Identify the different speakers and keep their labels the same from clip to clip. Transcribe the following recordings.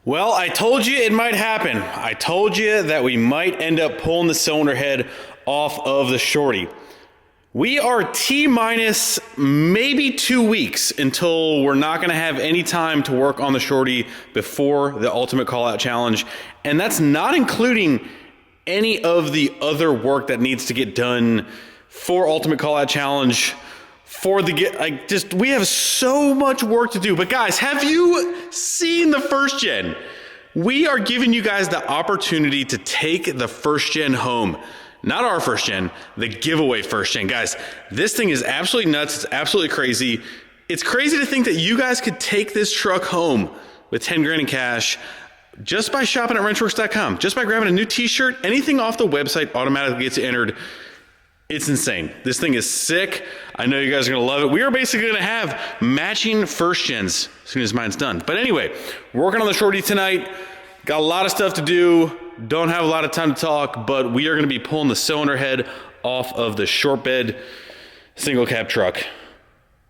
Speaker 1: Well, I told you it might happen. I told you that we might end up pulling the cylinder head off of the Shorty. We are T-minus maybe 2 weeks until we're not gonna have any time to work on the Shorty before the Ultimate Callout Challenge. And that's not including any of the other work that needs to get done for Ultimate Callout Challenge. We have so much work to do. But guys, have you seen the first gen? We are giving you guys the opportunity to take the first gen home. Not our first gen, the giveaway first gen. Guys, this thing is absolutely nuts. It's absolutely crazy. It's crazy to think that you guys could take this truck home with 10 grand in cash just by shopping at wrenchworks.com, just by grabbing a new t-shirt. Anything off the website automatically gets entered. It's insane. This thing is sick. I know you guys are gonna love it. We are basically gonna have matching first gens as soon as mine's done. But anyway, working on the Shorty tonight. Got a lot of stuff to do. Don't have a lot of time to talk, but we are gonna be pulling the cylinder head off of the short bed single cab truck.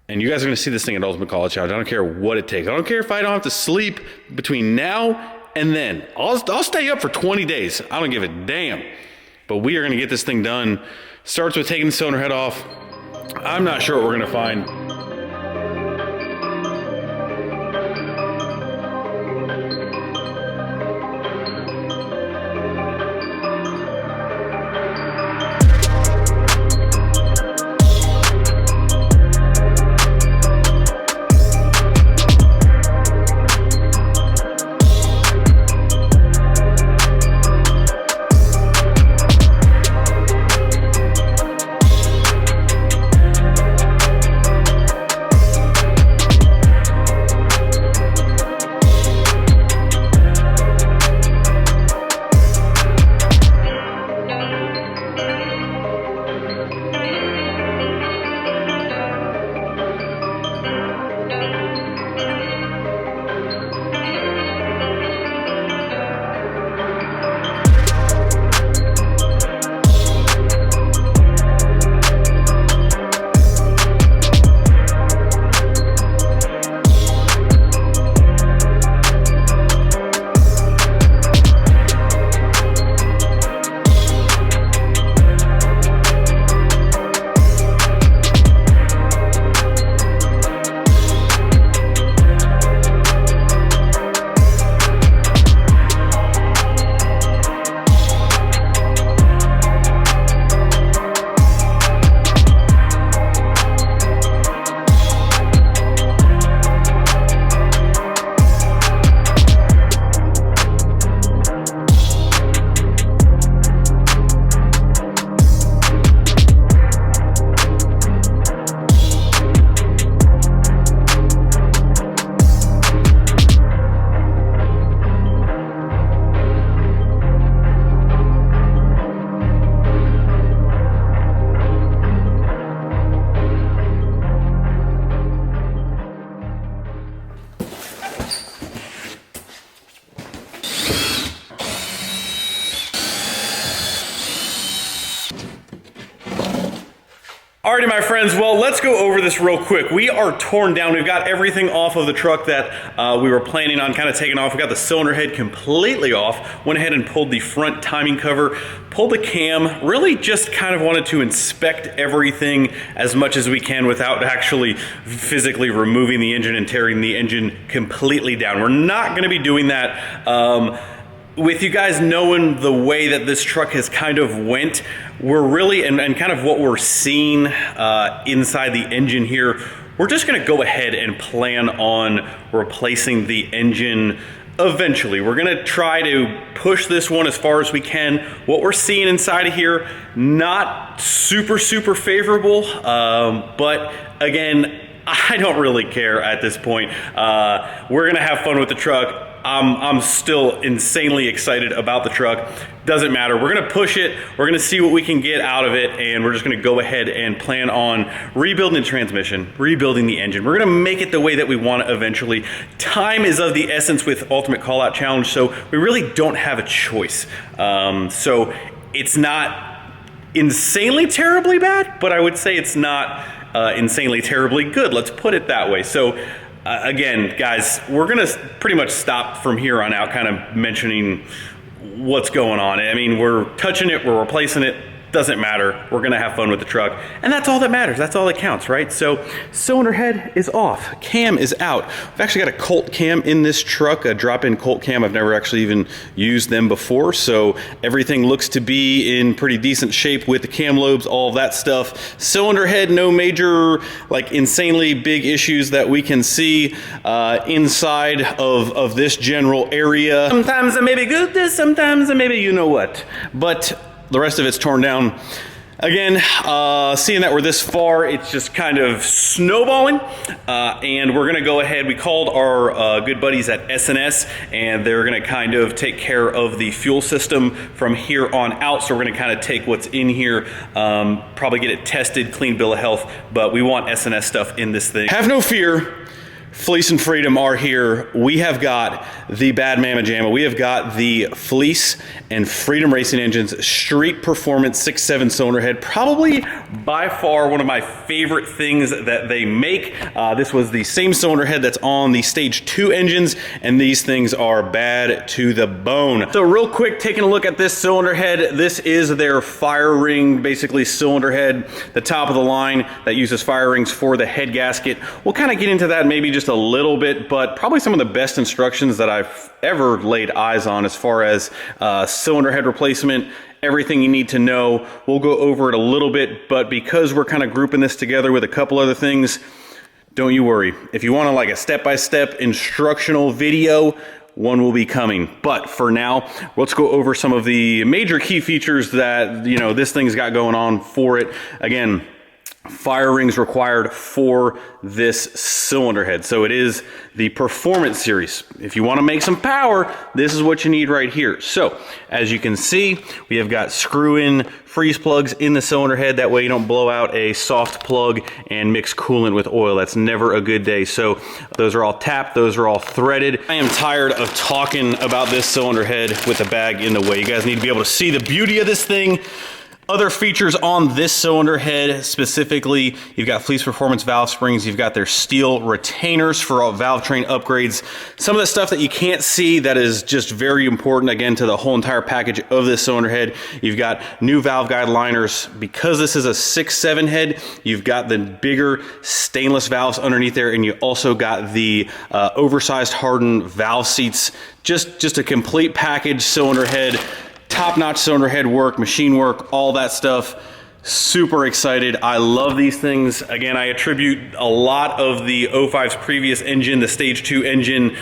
Speaker 1: And you guys are gonna see this thing at Ultimate Callout Challenge. I don't care what it takes. I don't care if I don't have to sleep between now and then. I'll stay up for 20 days. I don't give a damn. But we are gonna get this thing done. Starts with taking the cylinder head off. I'm not sure what we're gonna find. Alrighty, my friends, well, let's go over this real quick. We are torn down. We've got everything off of the truck that we were planning on kind of taking off. We got the cylinder head completely off. Went ahead and pulled the front timing cover, pulled the cam, really just kind of wanted to inspect everything as much as we can without actually physically removing the engine and tearing the engine completely down. We're not gonna be doing that. With you guys knowing the way that this truck has kind of went, we're really, and kind of what we're seeing inside the engine here, we're just gonna go ahead and plan on replacing the engine eventually. We're gonna try to push this one as far as we can. What we're seeing inside of here, not super favorable, but again, I don't really care at this point. We're gonna have fun with the truck. I'm still insanely excited about the truck. Doesn't matter, we're gonna push it, we're gonna see what we can get out of it, and we're just gonna go ahead and plan on rebuilding the transmission, rebuilding the engine. We're gonna make it the way that we want it eventually. Time is of the essence with Ultimate Callout Challenge, so we really don't have a choice. So it's not insanely terribly bad, but I would say it's not insanely terribly good. Let's put it that way. So Again, guys, we're gonna pretty much stop from here on out kind of mentioning what's going on. I mean, we're touching it, we're replacing it, doesn't matter. We're gonna have fun with the truck, and that's all that matters. That's all that counts, right? So cylinder head is off, cam is out. We've actually got a Colt cam in this truck, a drop-in Colt cam. I've never actually even used them before, so everything looks to be in pretty decent shape with the cam lobes, all of that stuff. Cylinder head, no major, like insanely big issues that we can see inside of this general area. Sometimes it may be good, sometimes it may be you know what, but the rest of it's torn down. Again, seeing that we're this far, it's just kind of snowballing, and we're gonna go ahead. We called our good buddies at SNS, and they're gonna kind of take care of the fuel system from here on out. So we're gonna kind of take what's in here, probably get it tested, clean bill of health, but we want SNS stuff in this thing. Have no fear. Fleece and Freedom are here. We have got the Bad Mama Jamma. We have got the Fleece and Freedom Racing Engines Street Performance 6.7 cylinder head. Probably by far one of my favorite things that they make. This was the same cylinder head that's on the Stage 2 engines, and these things are bad to the bone. So real quick, taking a look at this cylinder head. This is their fire ring, basically cylinder head, the top of the line that uses fire rings for the head gasket. We'll kind of get into that maybe just a little bit, but probably some of the best instructions that I've ever laid eyes on as far as cylinder head replacement, everything you need to know. We'll go over it a little bit, but because we're kind of grouping this together with a couple other things, don't you worry. If you want like a step-by-step instructional video, one will be coming. But for now, let's go over some of the major key features that, you know, this thing's got going on for it. Again, fire rings required for this cylinder head. So it is the Performance Series. If you want to make some power, this is what you need right here. So as you can see, we have got screw-in freeze plugs in the cylinder head. That way you don't blow out a soft plug and mix coolant with oil. That's never a good day. So those are all tapped, those are all threaded. I am tired of talking about this cylinder head with the bag in the way. You guys need to be able to see the beauty of this thing. Other features on this cylinder head specifically, you've got Fleece Performance valve springs, you've got their steel retainers for all valve train upgrades. Some of the stuff that you can't see that is just very important, again, to the whole entire package of this cylinder head. You've got new valve guide liners. Because this is a 6.7 head, you've got the bigger stainless valves underneath there, and you also got the oversized hardened valve seats. Just a complete package cylinder head. Top-notch cylinder head work, machine work, all that stuff. Super excited. I love these things. Again, I attribute a lot of the 05's previous engine, the Stage 2 engine.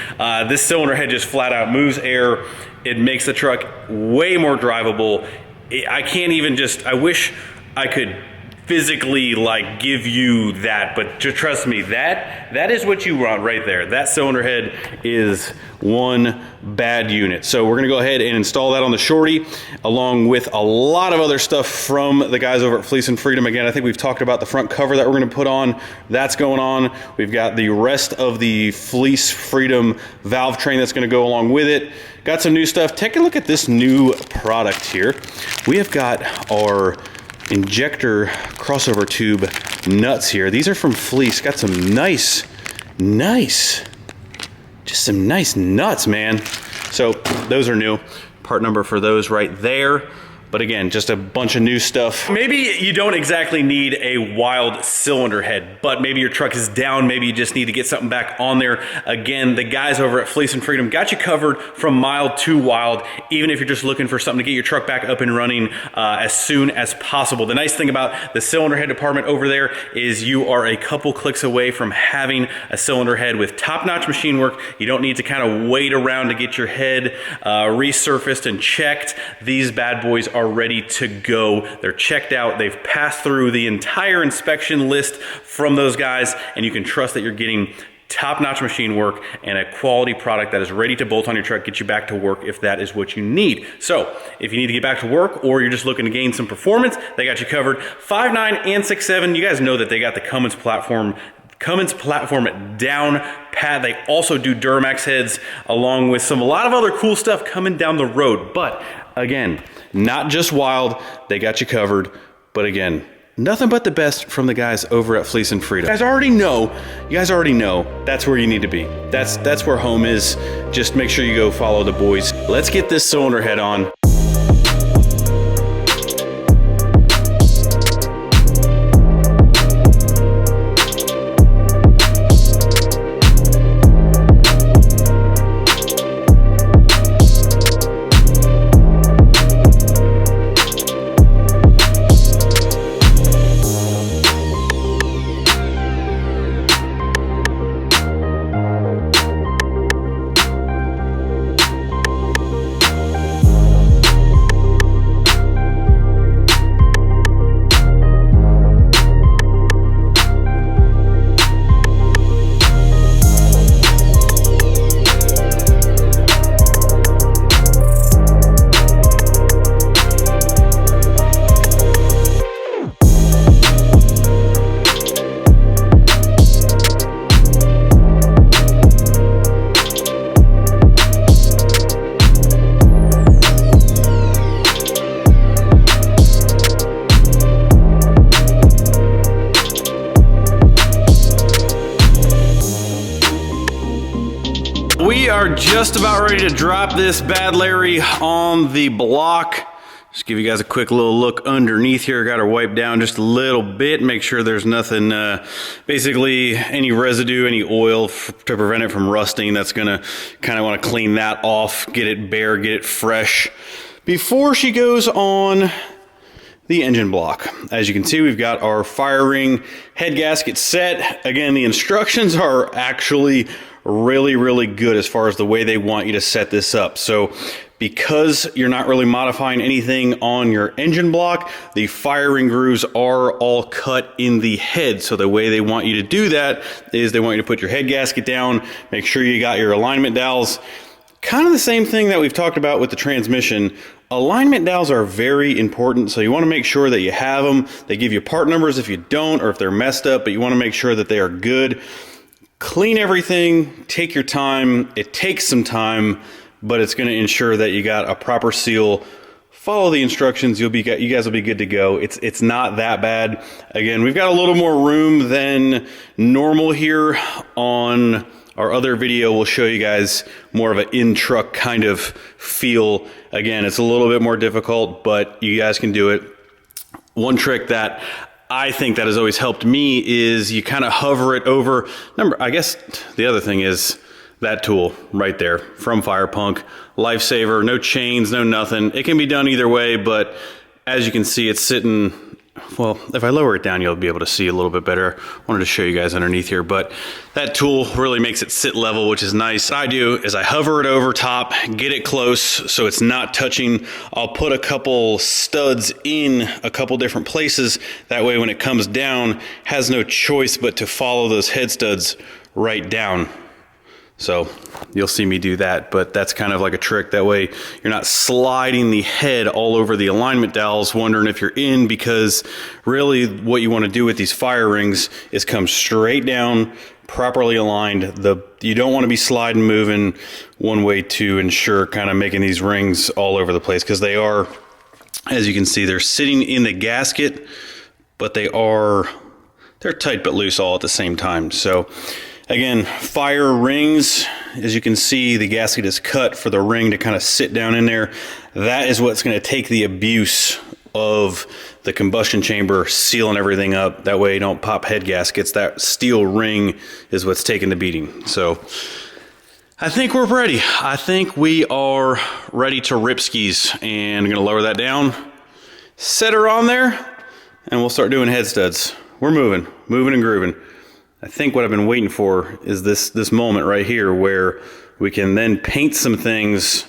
Speaker 1: This cylinder head just flat out moves air. It makes the truck way more drivable. I can't even just, I wish I could physically like give you that, but just trust me, that is what you want right there. That cylinder head is one bad unit. So we're gonna go ahead and install that on the Shorty, along with a lot of other stuff from the guys over at Fleece and Freedom. Again, I think we've talked about the front cover that we're gonna put on. That's going on. We've got the rest of the Fleece Freedom valve train that's gonna go along with it. Got some new stuff. Take a look at this new product here. We have got our injector crossover tube nuts here. These are from Fleece. Got some nice, just some nice nuts, man. So those are new. Part number for those right there. But again, just a bunch of new stuff. Maybe you don't exactly need a wild cylinder head, but maybe your truck is down. Maybe you just need to get something back on there. Again, the guys over at Fleece and Freedom got you covered from mild to wild, even if you're just looking for something to get your truck back up and running as soon as possible. The nice thing about the cylinder head department over there is you are a couple clicks away from having a cylinder head with top-notch machine work. You don't need to kind of wait around to get your head resurfaced and checked. These bad boys are ready to go. They're checked out. They've passed through the entire inspection list from those guys, and you can trust that you're getting top-notch machine work and a quality product that is ready to bolt on your truck, get you back to work if that is what you need. So if you need to get back to work or you're just looking to gain some performance, they got you covered. 5.9 and 6.7, you guys know that they got the Cummins platform down pat. They also do Duramax heads along with a lot of other cool stuff coming down the road. But again, not just wild, they got you covered. But again, nothing but the best from the guys over at Fleece and Freedom. You guys already know that's where you need to be. That's where home is. Just make sure you go follow the boys. Let's get this cylinder head on. We are just about ready to drop this bad Larry on the block. Just give you guys a quick little look underneath here. Got her wiped down just a little bit. Make sure there's nothing, basically any residue, any oil to prevent it from rusting. That's gonna kind of want to clean that off, get it bare, get it fresh before she goes on the engine block. As you can see, we've got our fire ring head gasket set. Again, the instructions are actually really good as far as the way they want you to set this up. So because you're not really modifying anything on your engine block, the fire ring grooves are all cut in the head. So the way they want you to do that is they want you to put your head gasket down, make sure you got your alignment dowels. Kind of the same thing that we've talked about with the transmission. Alignment dowels are very important, so you want to make sure that you have them. They give you part numbers if you don't, or if they're messed up, but you want to make sure that they are good. Clean everything, take your time. It takes some time, but it's going to ensure that you got a proper seal. Follow the instructions, you guys will be good to go. It's not that bad. Again, we've got a little more room than normal here. On our other video, we'll show you guys more of an in-truck kind of feel. Again, it's a little bit more difficult, but you guys can do it. One trick that I think that has always helped me is you kind of hover it over. I guess the other thing is that tool right there from Firepunk. Lifesaver, no chains, no nothing. It can be done either way, but as you can see, it's sitting, well, if I lower it down, you'll be able to see a little bit better. I wanted to show you guys underneath here, but that tool really makes it sit level, which is nice. What I do is I hover it over top, get it close so it's not touching. I'll put a couple studs in a couple different places. That way when it comes down, has no choice but to follow those head studs right down. So you'll see me do that, but that's kind of like a trick. That way you're not sliding the head all over the alignment dowels wondering if you're in, because really what you want to do with these fire rings is come straight down, properly aligned. You don't want to be sliding, moving one way to ensure kind of making these rings all over the place, because they are, as you can see, they're sitting in the gasket, but they're tight but loose all at the same time. So again, fire rings, as you can see, the gasket is cut for the ring to kind of sit down in there. That is what's going to take the abuse of the combustion chamber, sealing everything up. That way you don't pop head gaskets. That steel ring is what's taking the beating. So I think we're ready. I think we are ready to rip skis, and I'm going to lower that down, set her on there, and we'll start doing head studs. We're moving and grooving. I think what I've been waiting for is this moment right here where we can then paint some things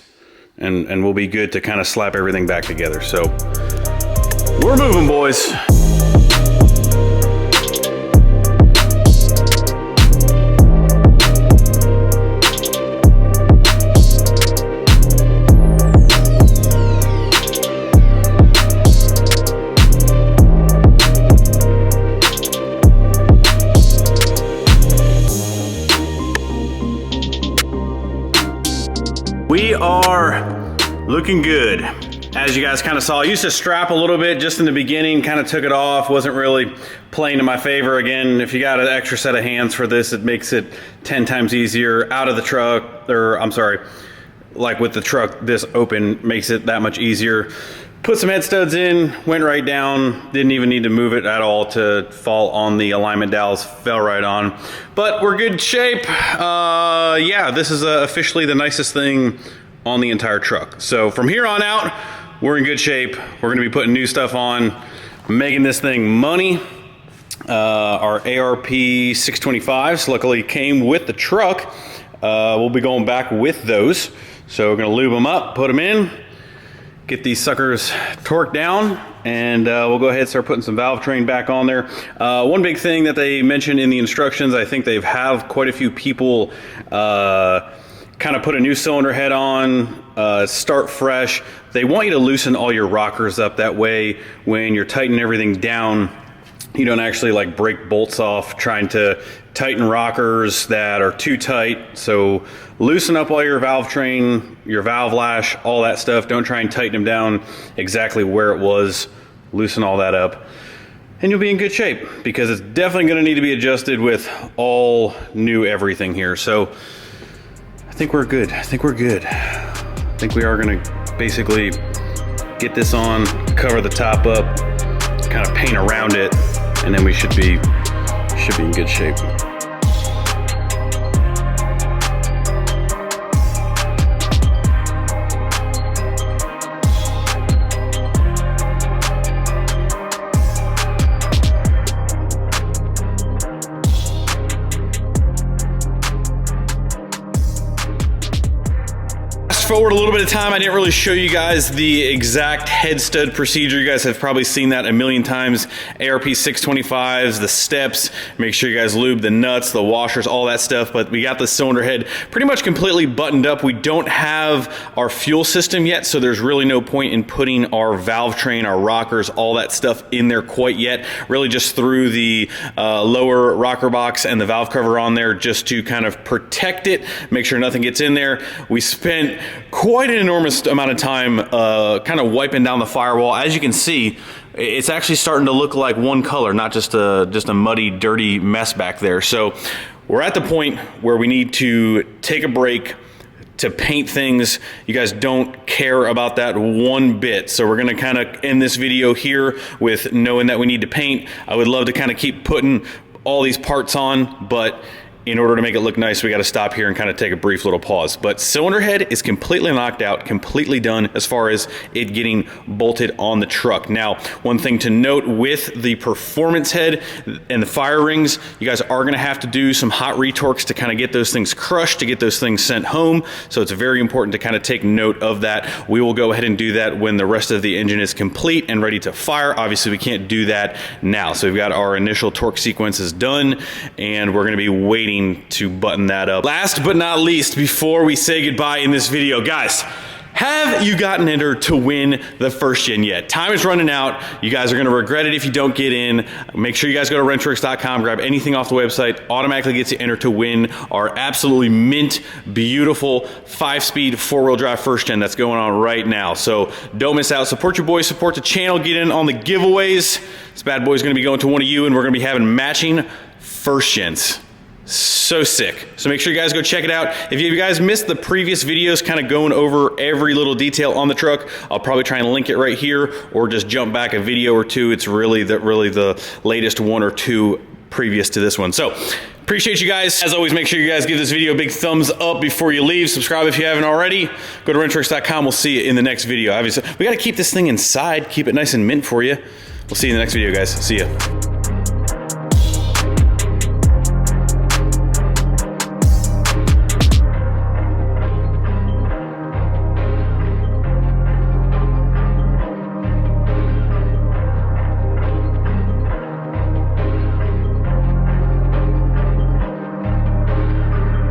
Speaker 1: and we'll be good to kind of slap everything back together. So we're moving, boys. We are looking good. as you guys kind of saw, I used to strap a little bit just in the beginning, kind of took it off, wasn't really playing to my favor. Again, if you got an extra set of hands for this, it makes it 10 times easier out of the truck, or I'm sorry, like with the truck this open makes it that much easier. Put some head studs in, went right down, didn't even need to move it at all to fall on the alignment dowels, fell right on. But we're good shape. Yeah, this is officially the nicest thing on the entire truck. So from here on out, we're in good shape. We're gonna be putting new stuff on, making this thing money. Our ARP 625s luckily came with the truck. We'll be going back with those. So we're gonna lube them up, put them in, get these suckers torqued down, and we'll go ahead and start putting some valve train back on there. One big thing that they mentioned in the instructions, I think they've have quite a few people kind of put a new cylinder head on, start fresh. They want you to loosen all your rockers up, that way when you're tightening everything down, you don't actually like break bolts off trying to tighten rockers that are too tight. So loosen up all your valve train, your valve lash, all that stuff. Don't try and tighten them down exactly where it was. Loosen all that up and you'll be in good shape, because it's definitely going to need to be adjusted with all new everything here. So I think we're good. I think we're good. I think we are going to basically get this on, cover the top up, kind of paint around it, and then we should be in good shape. Forward a little bit of time, I didn't really show you guys the exact head stud procedure. You guys have probably seen that a million times. ARP 625s, the steps, make sure you guys lube the nuts, the washers, all that stuff. But we got the cylinder head pretty much completely buttoned up. We don't have our fuel system yet, so there's really no point in putting our valve train, our rockers, all that stuff in there quite yet. Really just threw the lower rocker box and the valve cover on there just to kind of protect it, make sure nothing gets in there. We spent quite an enormous amount of time kind of wiping down the firewall. As you can see, it's actually starting to look like one color, not just a muddy, dirty mess back there. So we're at the point where we need to take a break to paint things. You guys don't care about that one bit. So we're gonna kind of end this video here with knowing that we need to paint. I would love to kind of keep putting all these parts on, but in order to make it look nice, we got to stop here and kind of take a brief little pause. But cylinder head is completely knocked out, completely done as far as it getting bolted on the truck. Now, one thing to note with the performance head and the fire rings, you guys are going to have to do some hot retorques to kind of get those things crushed, to get those things sent home. So it's very important to kind of take note of that. We will go ahead and do that when the rest of the engine is complete and ready to fire. Obviously, we can't do that now. So we've got our initial torque sequences done, and we're going to be waiting to button that up. Last but not least, before we say goodbye in this video, guys, have you gotten entered to win the first gen yet? Time is running out. You guys are going to regret it if you don't get in. Make sure you guys go to wrenchworks.com, grab anything off the website, automatically gets you entered to win our absolutely mint, beautiful 5-speed 4-wheel drive first gen that's going on right now. So don't miss out. Support your boys, support the channel, get in on the giveaways. This bad boy is going to be going to one of you, and we're going to be having matching first gens. So sick. So make sure you guys go check it out. If you guys missed the previous videos kind of going over every little detail on the truck, I'll probably try and link it right here, or just jump back a video or two. It's really the latest one or two previous to this one. So appreciate you guys. As always, make sure you guys give this video a big thumbs up before you leave. Subscribe if you haven't already. Go to wrenchworks.com. We'll see you in the next video. Obviously, we got to keep this thing inside, keep it nice and mint for you. We'll see you in the next video, guys. See ya.